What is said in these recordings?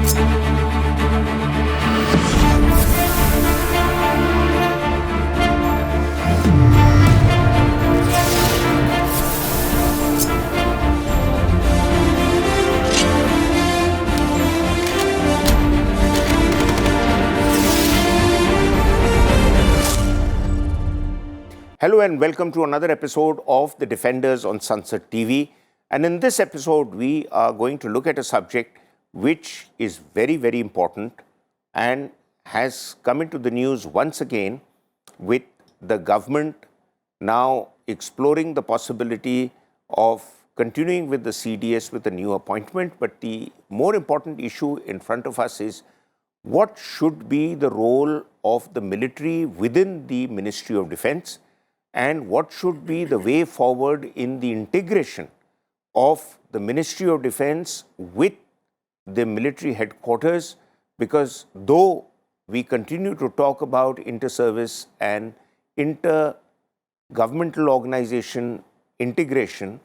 Hello and welcome to another episode of The Defenders on Sunset TV. And in this episode, we are going to look at a subject which is very, very important and has come into the news once again with the government now exploring the possibility of continuing with the CDS with a new appointment. But the more important issue in front of us is what should be the role of the military within the Ministry of Defence, and what should be the way forward in the integration of the Ministry of Defence with the military headquarters, because though we continue to talk about inter-service and inter-governmental organization integration,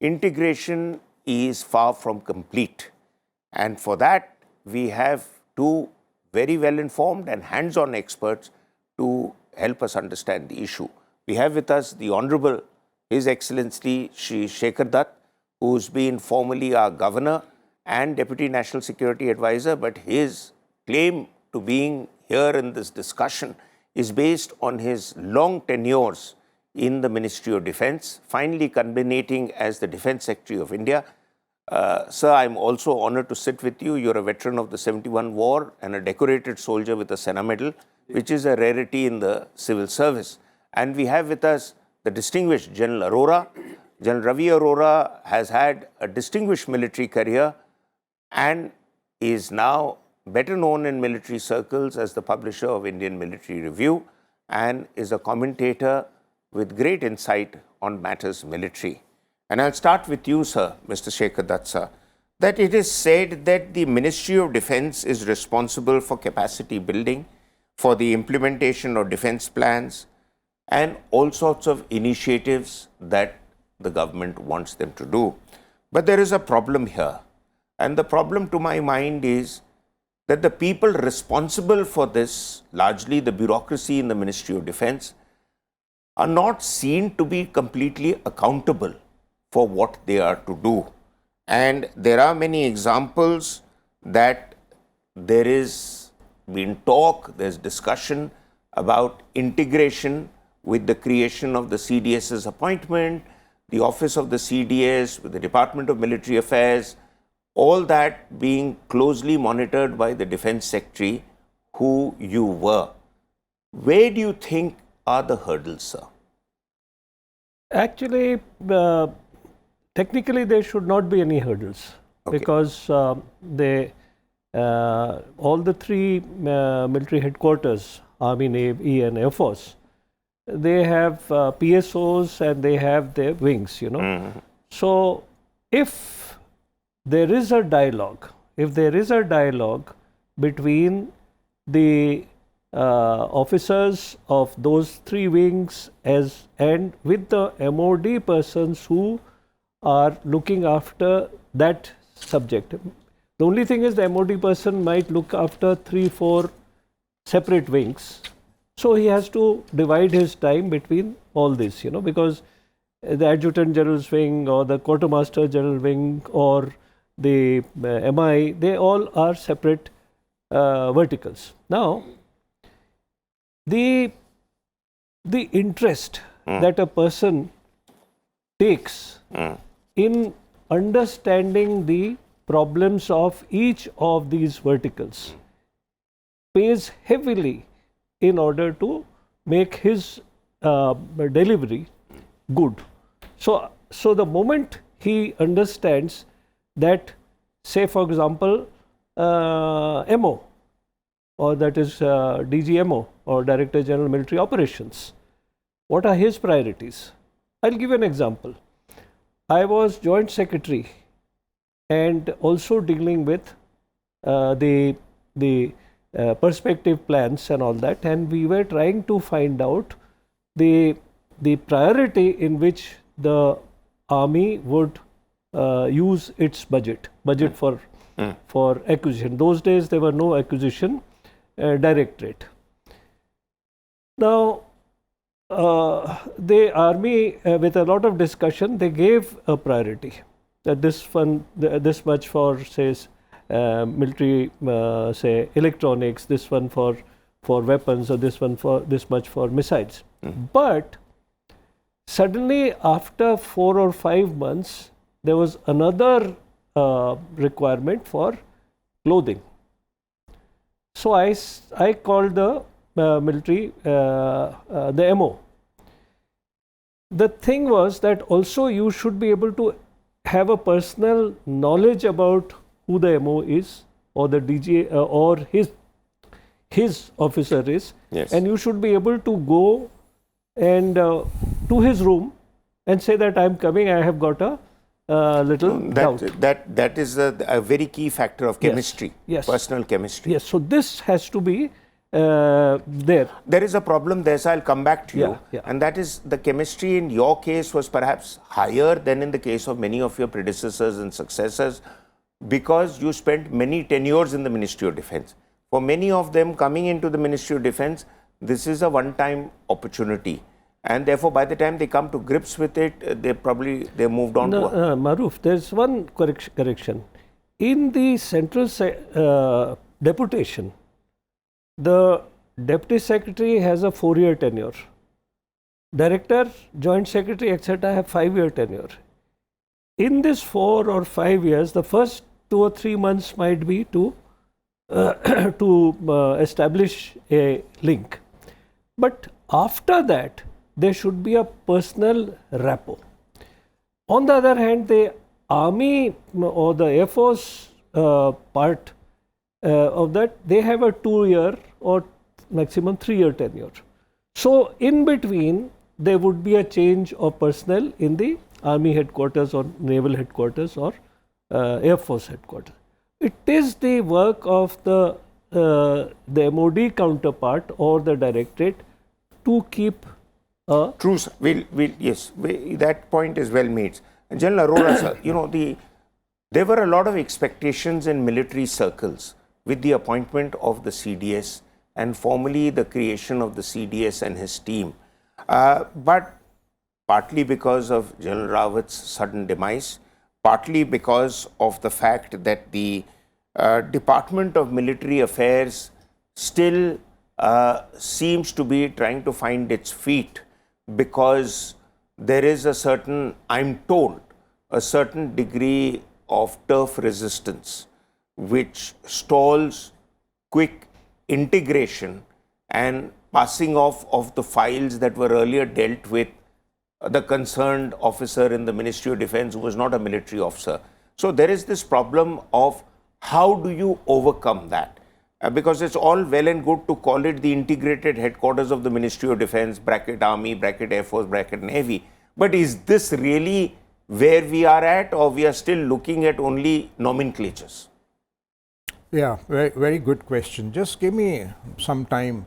integration is far from complete. And for that, we have two very well-informed and hands-on experts to help us understand the issue. We have with us the Honorable His Excellency Shri Shekhar, who's been formerly our Governor and Deputy National Security Advisor, but his claim to being here in this discussion is based on his long tenures in the Ministry of Defence, finally culminating as the Defence Secretary of India. Sir, I'm also honoured to sit with you. You're a veteran of the 71 war and a decorated soldier with a Sena Medal, which is a rarity in the civil service. And we have with us the distinguished General Arora. General Ravi Arora has had a distinguished military career and is now better known in military circles as the publisher of Indian Military Review and is a commentator with great insight on matters military. And I'll start with you, sir, Mr. Shekhar, sir, that it is said that the Ministry of Defence is responsible for capacity building, for the implementation of defence plans, and all sorts of initiatives that the government wants them to do. But there is a problem here. And the problem to my mind is that the people responsible for this, largely the bureaucracy in the Ministry of Defence, are not seen to be completely accountable for what they are to do. And there are many examples that there is been talk, there's discussion about integration with the creation of the CDS's appointment, the office of the CDS, with the Department of Military Affairs, all that being closely monitored by the Defence Secretary, who you were. Where do you think are the hurdles, sir? Actually, technically there should not be any hurdles, because all the three military headquarters, Army, Navy and Air Force, they have PSOs and they have their wings, you know. So if there is a dialogue, between the officers of those three wings and with the MoD persons who are looking after that subject. The only thing is the MoD person might look after 3-4 separate wings. So he has to divide his time between all this, you know, because the Adjutant General's wing or the Quartermaster General wing or the MI, they all are separate verticals. Now, the interest that a person takes in understanding the problems of each of these verticals pays heavily in order to make his delivery good. So the moment he understands that, say for example, MO, or that is DGMO or Director General Military Operations, what are his priorities? I'll give an example. I was Joint Secretary and also dealing with the perspective plans and all that, and we were trying to find out the priority in which the army would use its budget for for acquisition. Those days there were no acquisition directorate. Now, the army, with a lot of discussion, they gave a priority that this much for, say, military, say, electronics, this one for weapons, or this one for this much for missiles. But suddenly, after 4 or 5 months, there was another requirement for clothing. So I called the military, the MO. The thing was that also you should be able to have a personal knowledge about who the MO is, or the DG, or his officer is, and you should be able to go and to his room and say that I'm coming, I have got a little doubt. That is a very key factor of chemistry, personal chemistry. Yes, so this has to be there. There is a problem there, so I'll come back to you. And that is, the chemistry in your case was perhaps higher than in the case of many of your predecessors and successors, because you spent many tenures in the Ministry of Defence. For many of them coming into the Ministry of Defence, this is a one-time opportunity. And therefore, by the time they come to grips with it, they moved on to Maroof, there's one correction. In the central deputation, the Deputy Secretary has a 4-year tenure. Director, Joint Secretary, etc. have 5-year tenure. In this 4 or 5 years, the first 2 or 3 months might be to establish a link. But after that, there should be a personal rapport. On the other hand, the Army or the Air Force part of that, they have a 2-year or maximum 3-year tenure. So, in between, there would be a change of personnel in the Army headquarters or Naval headquarters or Air Force headquarters. It is the work of the MoD counterpart or the directorate to keep True, sir. That point is well made. General Arora, sir, there were a lot of expectations in military circles with the appointment of the CDS and formally the creation of the CDS and his team. But partly because of General Rawat's sudden demise, partly because of the fact that the Department of Military Affairs still seems to be trying to find its feet, because there is a certain, I'm told, a certain degree of turf resistance which stalls quick integration and passing off of the files that were earlier dealt with the concerned officer in the Ministry of Defence who was not a military officer. So there is this problem of how do you overcome that? Because it's all well and good to call it the integrated headquarters of the Ministry of Defence, bracket Army, bracket Air Force, bracket Navy. But is this really where we are at, or we are still looking at only nomenclatures? Yeah, very, very good question. Just give me some time,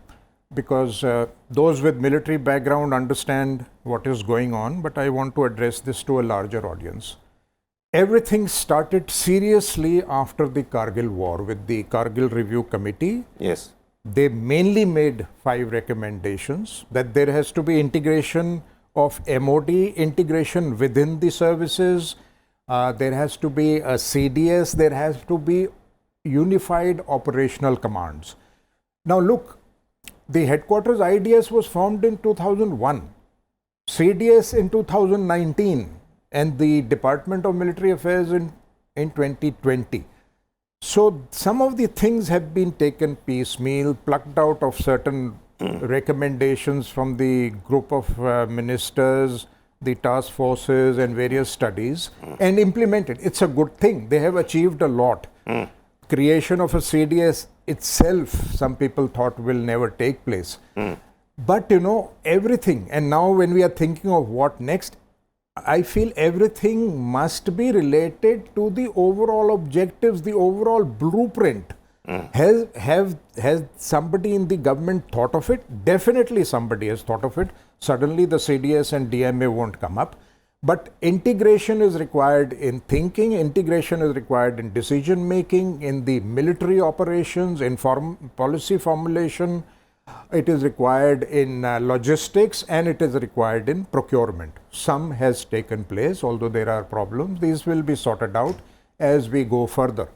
because those with military background understand what is going on, but I want to address this to a larger audience. Everything started seriously after the Kargil war with the Kargil Review Committee. Yes. They mainly made 5 recommendations, that there has to be integration of MoD, integration within the services, there has to be a CDS, there has to be unified operational commands. Now look, the headquarters IDS was formed in 2001, CDS in 2019, and the Department of Military Affairs in 2020. So some of the things have been taken piecemeal, plucked out of certain recommendations from the group of ministers, the task forces and various studies, and implemented. It's a good thing. They have achieved a lot. Creation of a CDS itself, some people thought will never take place. But everything, and now when we are thinking of what next, I feel everything must be related to the overall objectives, the overall blueprint. Has somebody in the government thought of it? Definitely somebody has thought of it. Suddenly the CDS and DMA won't come up. But integration is required in thinking, integration is required in decision making, in the military operations, in policy formulation, it is required in logistics, and it is required in procurement. Some has taken place, although there are problems. These will be sorted out as we go further.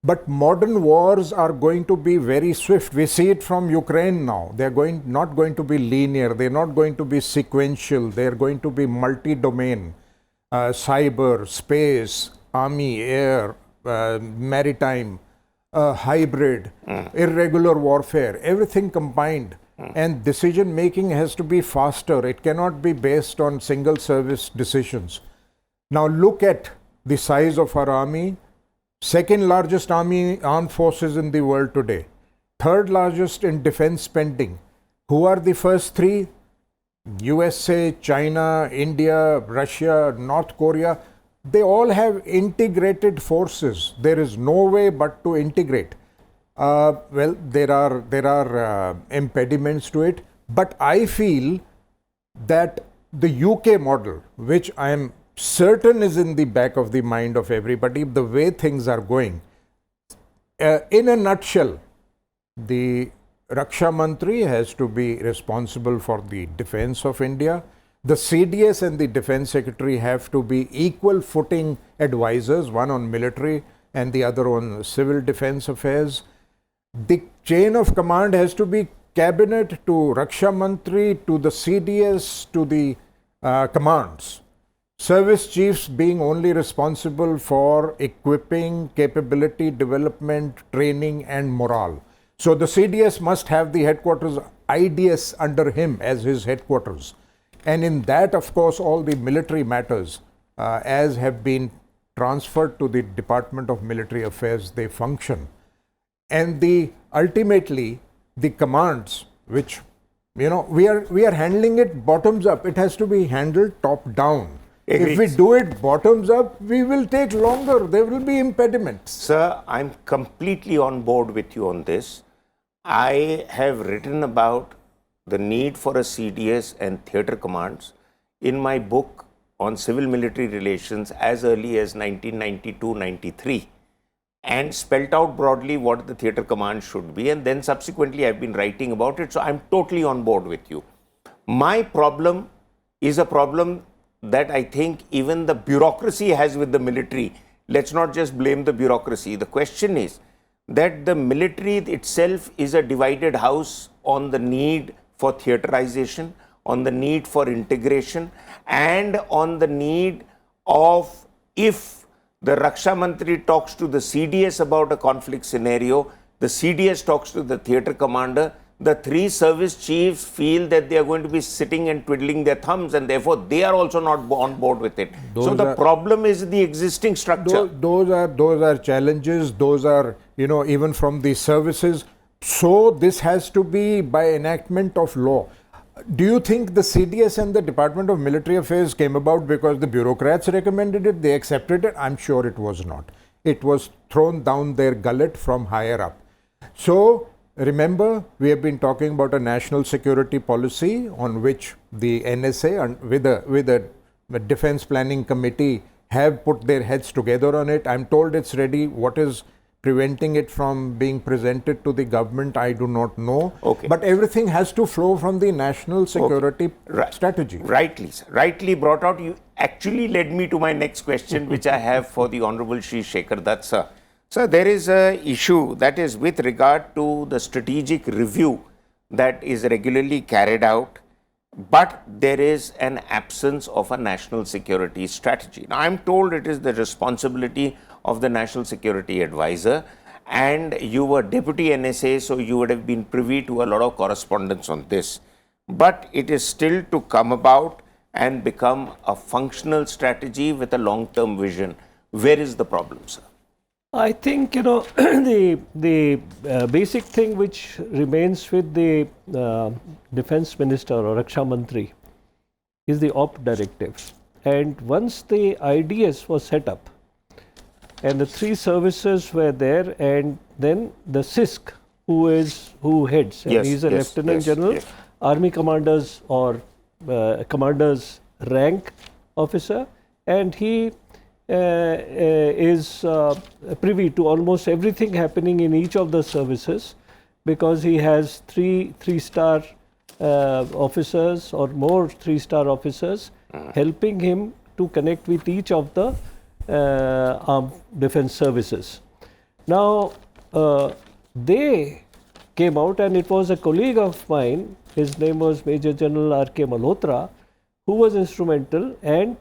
But modern wars are going to be very swift. We see it from Ukraine now. They are not going to be linear. They are not going to be sequential. They are going to be multi-domain, cyber, space, army, air, maritime, hybrid, irregular warfare, everything combined. And decision making has to be faster. It cannot be based on single service decisions. Now look at the size of our army. Second largest armed forces in the world today. Third largest in defense spending. Who are the first three? USA, China, India, Russia, North Korea. They all have integrated forces. There is no way but to integrate. Well, there are impediments to it, but I feel that the UK model, which I am certain is in the back of the mind of everybody, the way things are going. In a nutshell, the Raksha Mantri has to be responsible for the defense of India. The CDS and the Defense Secretary have to be equal footing advisors, one on military and the other on civil defense affairs. The chain of command has to be cabinet to Raksha Mantri, to the CDS, to the commands. Service chiefs being only responsible for equipping, capability development, training and morale. So the CDS must have the headquarters IDS under him as his headquarters. And in that, of course, all the military matters as have been transferred to the Department of Military Affairs, they function. And ultimately the commands, which we are handling it bottoms up, it has to be handled top down. Agreed. If we do it bottoms up, we will take longer. There will be impediments. Sir, I'm completely on board with you on this. I have written about the need for a CDS and theatre commands in my book on civil-military relations as early as 1992-93 and spelt out broadly what the theatre command should be, and then subsequently I've been writing about it. So I'm totally on board with you. My problem is a problem that I think even the bureaucracy has with the military. Let's not just blame the bureaucracy. The question is that the military itself is a divided house on the need for theaterization, on the need for integration, and on the need of, if the Raksha Mantri talks to the CDS about a conflict scenario, the CDS talks to the theatre commander, the three service chiefs feel that they are going to be sitting and twiddling their thumbs, and therefore they are also not on board with it. So the problem is the existing structure. Those are challenges. Those are, even from the services. So this has to be by enactment of law. Do you think the CDS and the Department of Military Affairs came about because the bureaucrats recommended it, they accepted it? I'm sure it was not. It was thrown down their gullet from higher up. So remember, we have been talking about a national security policy on which the NSA and with a defense planning committee have put their heads together on it. I'm told it's ready. What is preventing it from being presented to the government, I do not know. Okay. But everything has to flow from the national security strategy. Rightly, sir. Rightly brought out. You actually led me to my next question, which I have for the Honorable Shri Shekhar Dutt, sir. Sir, there is an issue that is with regard to the strategic review that is regularly carried out, but there is an absence of a national security strategy. Now, I'm told it is the responsibility of the National Security Advisor, and you were Deputy NSA, so you would have been privy to a lot of correspondence on this. But it is still to come about and become a functional strategy with a long-term vision. Where is the problem, sir? I think, the basic thing which remains with the Defense Minister or Raksha Mantri is the OP directive. And once the IDS was set up and the three services were there, and then the CISC who heads, and he's a Lieutenant General, Army commanders or commanders rank officer, and he is privy to almost everything happening in each of the services, because he has three-star officers or more 3-star officers helping him to connect with each of the armed defense services. Now, they came out, and it was a colleague of mine, his name was Major General R.K. Malhotra, who was instrumental, and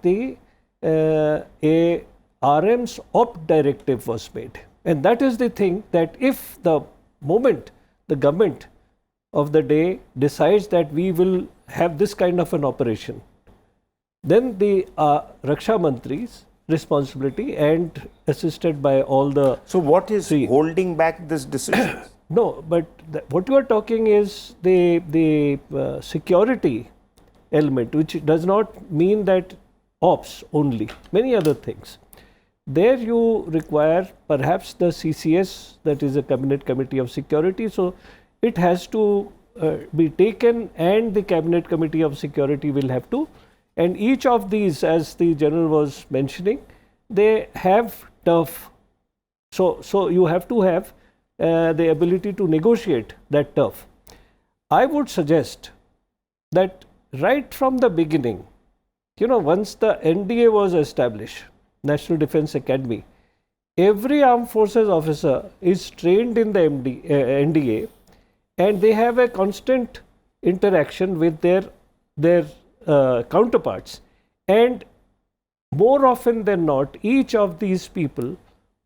a RM's opt directive was made. And that is the thing, that if the moment the government of the day decides that we will have this kind of an operation, then the Raksha Mantri's responsibility, and assisted by all the... So what is holding back this decision? No, but what you are talking is the security element, which does not mean that ops only, many other things. There you require perhaps the CCS, that is a Cabinet Committee of Security, so it has to be taken, and the Cabinet Committee of Security will have to, and each of these, as the General was mentioning, they have turf. So you have to have the ability to negotiate that turf. I would suggest that right from the beginning, once the NDA was established, National Defence Academy, every armed forces officer is trained in the NDA, and they have a constant interaction with their counterparts. And more often than not, each of these people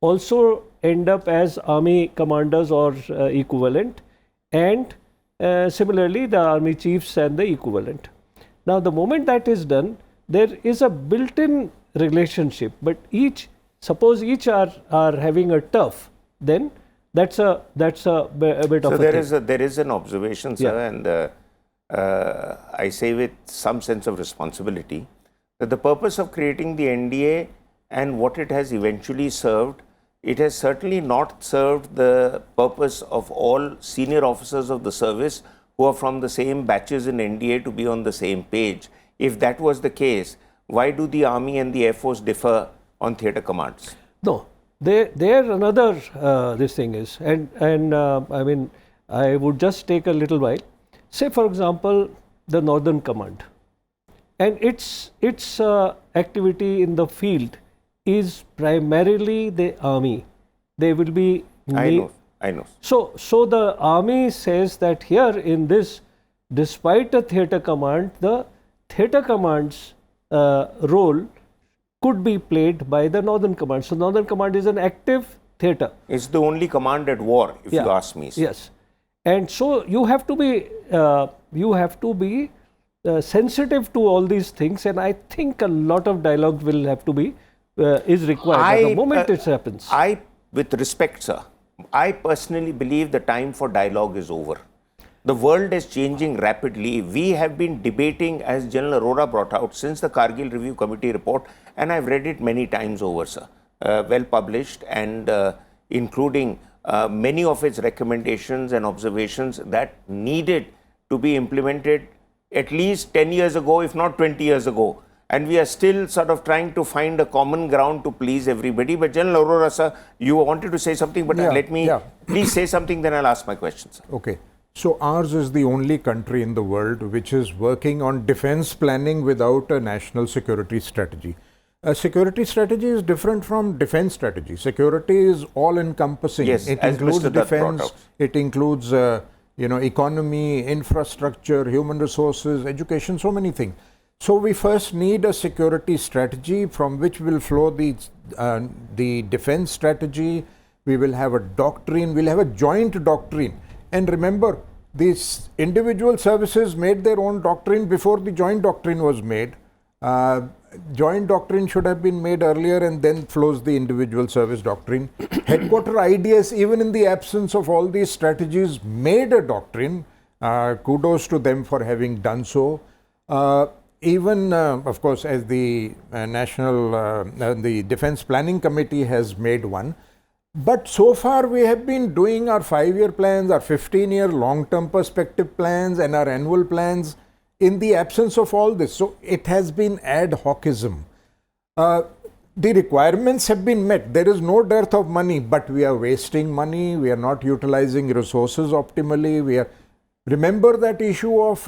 also end up as army commanders or equivalent, and similarly the army chiefs and the equivalent. Now, the moment that is done, there is a built-in relationship, but suppose each are having a turf, then that's a bit of a So there is an observation, sir, and I say with some sense of responsibility, that the purpose of creating the NDA and what it has eventually served, it has certainly not served the purpose of all senior officers of the service who are from the same batches in NDA to be on the same page. If that was the case, why do the Army and the Air Force differ on theatre commands? No, there another this thing is, and I mean, I would just take a little while. Say, for example, the Northern Command, and its activity in the field is primarily the Army. They will be... I know. So the Army says that here in this, despite a theatre command, the theatre command's role could be played by the Northern Command. So Northern Command is an active theatre. It's the only command at war, if you ask me. Sir. Yes. And so you have to be sensitive to all these things, and I think a lot of dialogue will have to be is required at the moment it happens. With respect, sir, I personally believe the time for dialogue is over. The world is changing rapidly. We have been debating, as General Arora brought out, since the Kargil Review Committee report, and I've read it many times over, sir. Well published, and including many of its recommendations and observations that needed to be implemented at least 10 years ago, if not 20 years ago. And we are still sort of trying to find a common ground to please everybody. But General Arora, sir, you wanted to say something, but let me please say something, then I'll ask my questions. Okay. So ours is the only country in the world which is working on defense planning without a national security strategy. A security strategy is different from defense strategy. Security is all encompassing. Yes, it includes Mr. Dutt defense, it includes economy, infrastructure, human resources, education, so many things. So we first need a security strategy from which will flow the defense strategy. We will have a doctrine, we'll have a joint doctrine. And remember, these individual services made their own doctrine before the joint doctrine was made. Joint doctrine should have been made earlier, and then flows the individual service doctrine. Headquarter IDS, even in the absence of all these strategies, made a doctrine. Kudos to them for having done so. Even, of course, as the the Defense Planning Committee has made one. But so far we have been doing our 5-year plans, our 15-year long-term perspective plans, and our annual plans. in the absence of all this. So it has been ad hocism. The requirements have been met. There is no dearth of money, but we are wasting money. We are not utilizing resources optimally. Remember that issue of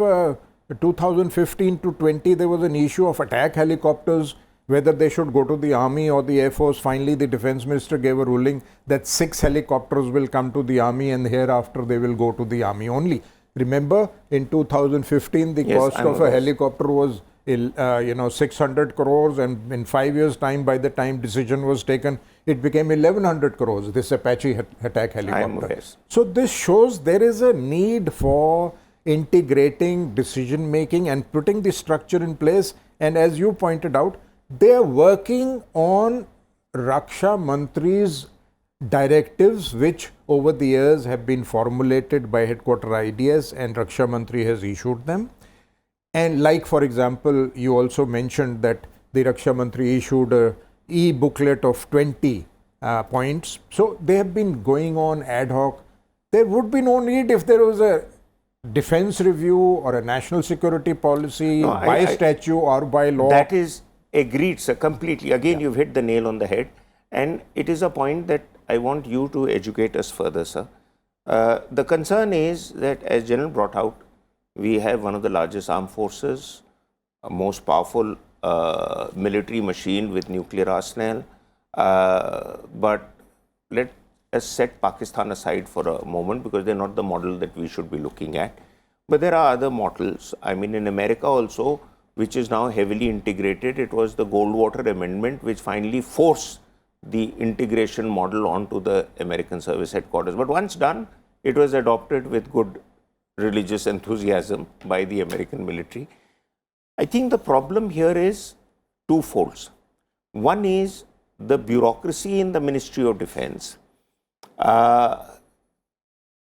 2015 to 20, there was an issue of attack helicopters, whether they should go to the army or the air force. Finally, the defense minister gave a ruling that 6 helicopters will come to the army and hereafter they will go to the army only. Remember, in 2015, the cost of a helicopter was 600 crores, and in 5 years' time, by the time decision was taken, it became 1100 crores, this Apache attack helicopter. So this shows there is a need for integrating decision making and putting the structure in place. And as you pointed out, they are working on Raksha Mantri's directives, which over the years have been formulated by headquarter IDS, and Raksha Mantri has issued them. And like, for example, you also mentioned that the Raksha Mantri issued a e-booklet of 20 points. So they have been going on ad hoc. There would be no need if there was a defense review or a national security policy by statute or by law. That is agreed, sir, completely. Again, you've hit the nail on the head. And it is a point that I want you to educate us further, sir. The concern is that, as General brought out, we have one of the largest armed forces, a most powerful military machine with nuclear arsenal. But let us set Pakistan aside for a moment, because they're not the model that we should be looking at. But there are other models. I mean, in America also, which is now heavily integrated, it was the Goldwater Amendment which finally forced the integration model onto the American service headquarters. But once done, it was adopted with good religious enthusiasm by the American military. I think the problem here is twofold. One is the bureaucracy in the Ministry of Defense.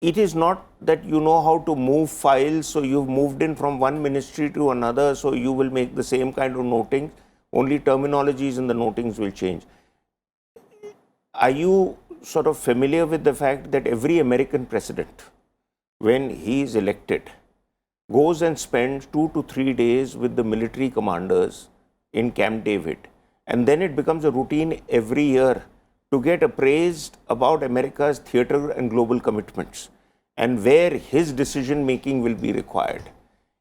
It is not that you know how to move files, so you've moved in from one ministry to another, so you will make the same kind of noting, only terminologies in the notings will change. Are you sort of familiar with the fact that every American president, when he is elected, goes and spends 2 to 3 days with the military commanders in Camp David, and then it becomes a routine every year to get appraised about America's theater and global commitments and where his decision making will be required?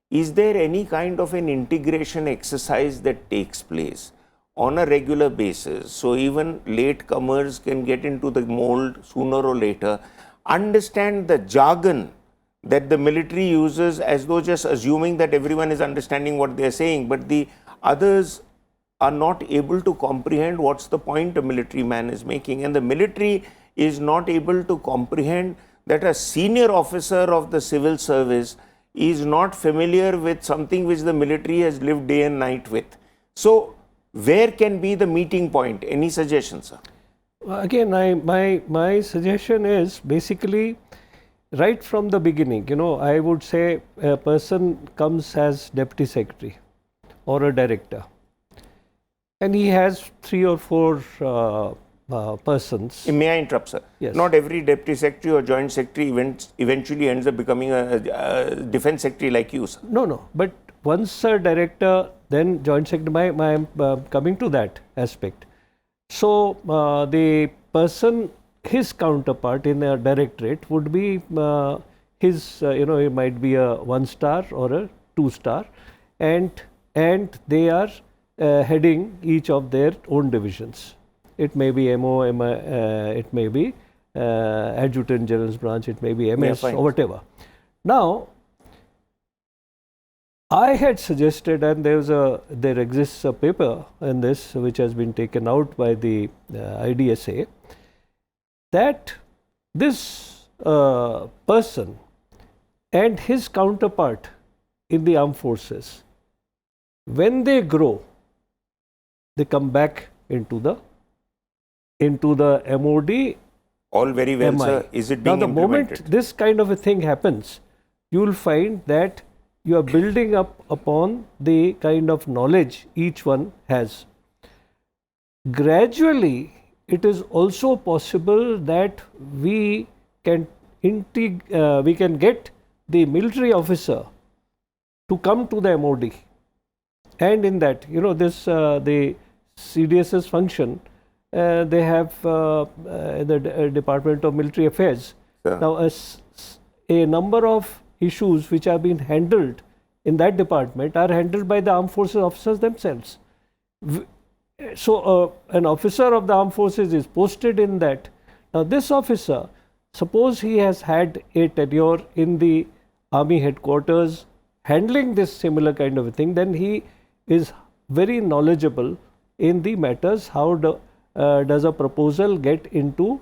Is there any kind of an integration exercise that takes place on a regular basis, so even latecomers can get into the mold sooner or later, understand the jargon that the military uses, as though just assuming that everyone is understanding what they are saying, but the others are not able to comprehend what's the point a military man is making, and the military is not able to comprehend that a senior officer of the civil service is not familiar with something which the military has lived day and night with. So where can be the meeting point? Any suggestions, sir? Again, my suggestion is basically right from the beginning. I would say a person comes as deputy secretary or a director, and he has 3 or 4 persons. May I interrupt, sir? Yes. Not every deputy secretary or joint secretary eventually ends up becoming a defense secretary like you, sir. No. But once a director, then joint secretary, I'm coming to that aspect. So the person, his counterpart in a directorate would be his, it might be a 1-star or a 2-star, and they are heading each of their own divisions. It may be MO, it may be Adjutant General's branch, it may be MS or whatever. Now, I had suggested, and there exists a paper in this which has been taken out by the IDSA, that this person and his counterpart in the armed forces, when they grow, they come back into the MoD. All very well, sir. Is it being implemented? Now, the moment this kind of a thing happens, you will find that you are building up upon the kind of knowledge each one has. Gradually, it is also possible that we can get the military officer to come to the MoD. And in that, this the CDS's function, they have the Department of Military Affairs. Sure. Now, a number of issues which have been handled in that department are handled by the armed forces officers themselves. So, an officer of the armed forces is posted in that. Now, this officer, suppose he has had a tenure in the army headquarters handling this similar kind of a thing, then he is very knowledgeable in the matters. How does a proposal get into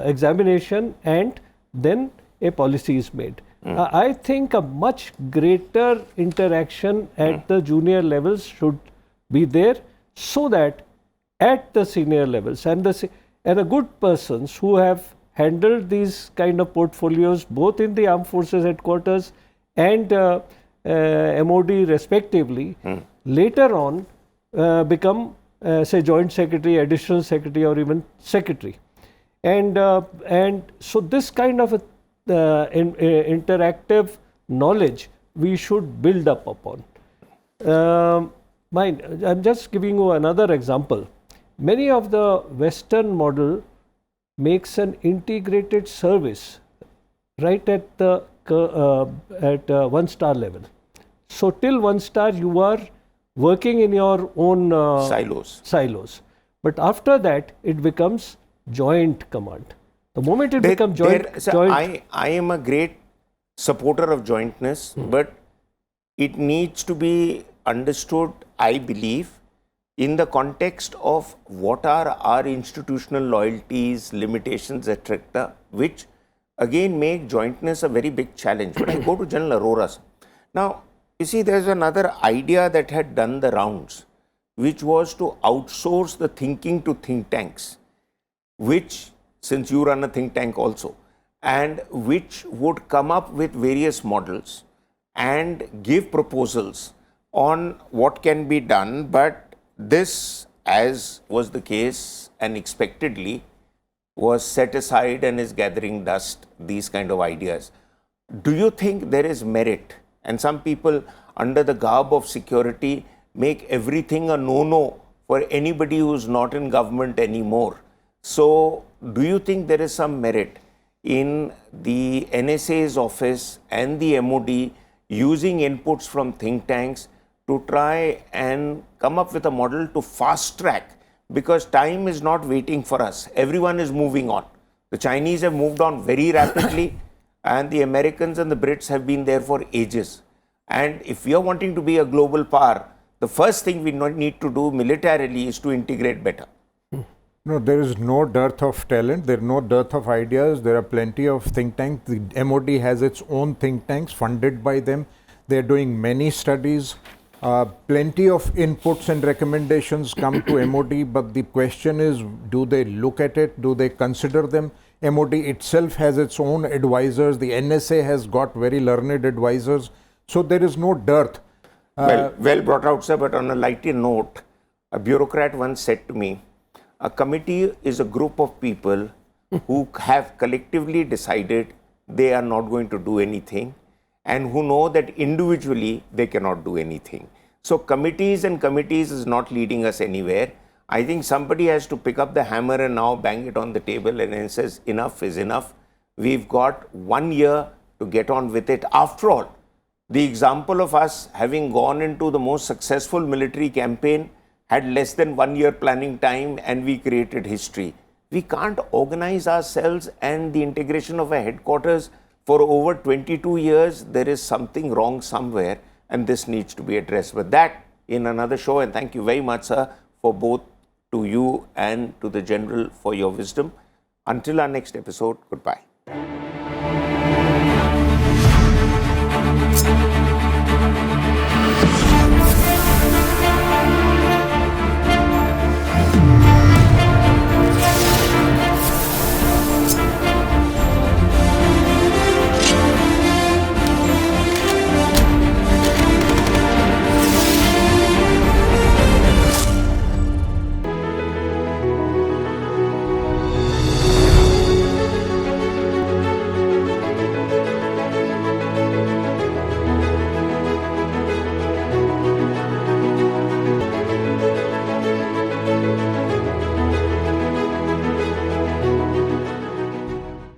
examination, and then a policy is made. I think a much greater interaction at the junior levels should be there, so that at the senior levels and the good persons who have handled these kind of portfolios both in the armed forces headquarters and MoD respectively, later on become say joint secretary, additional secretary, or even secretary. And so this kind of interactive knowledge we should build up upon. I'm just giving you another example. Many of the Western model makes an integrated service right at the one-star level. So till 1-star you are working in your own silos. But after that it becomes joint command. The moment it becomes joint, I am a great supporter of jointness, but it needs to be understood, I believe, in the context of what are our institutional loyalties, limitations, etc., which again make jointness a very big challenge. But I go to General Arora. Now, you see, there's another idea that had done the rounds, which was to outsource the thinking to think tanks, which, since you run a think tank also, and which would come up with various models and give proposals on what can be done. But this, as was the case and expectedly, was set aside and is gathering dust, these kind of ideas. Do you think there is merit? And some people, under the garb of security, make everything a no-no for anybody who's not in government anymore. So, do you think there is some merit in the NSA's office and the MoD using inputs from think tanks to try and come up with a model to fast track? Because time is not waiting for us. Everyone is moving on. The Chinese have moved on very rapidly, and the Americans and the Brits have been there for ages. And if we are wanting to be a global power, the first thing we need to do militarily is to integrate better. No, there is no dearth of talent, there is no dearth of ideas, there are plenty of think tanks. The MoD has its own think tanks funded by them. They are doing many studies. Plenty of inputs and recommendations come to MoD, but the question is, do they look at it? Do they consider them? MoD itself has its own advisors. The NSA has got very learned advisors. So there is no dearth. Well brought out, sir, but on a lighter note, a bureaucrat once said to me, a committee is a group of people who have collectively decided they are not going to do anything, and who know that individually they cannot do anything. So committees and committees is not leading us anywhere. I think somebody has to pick up the hammer and now bang it on the table and then says enough is enough. We've got 1 year to get on with it. After all, the example of us having gone into the most successful military campaign had less than 1 year planning time, and we created history. We can't organize ourselves and the integration of a headquarters for over 22 years. There is something wrong somewhere, and this needs to be addressed. But that in another show, and thank you very much, sir, for both to you and to the General for your wisdom. Until our next episode, goodbye.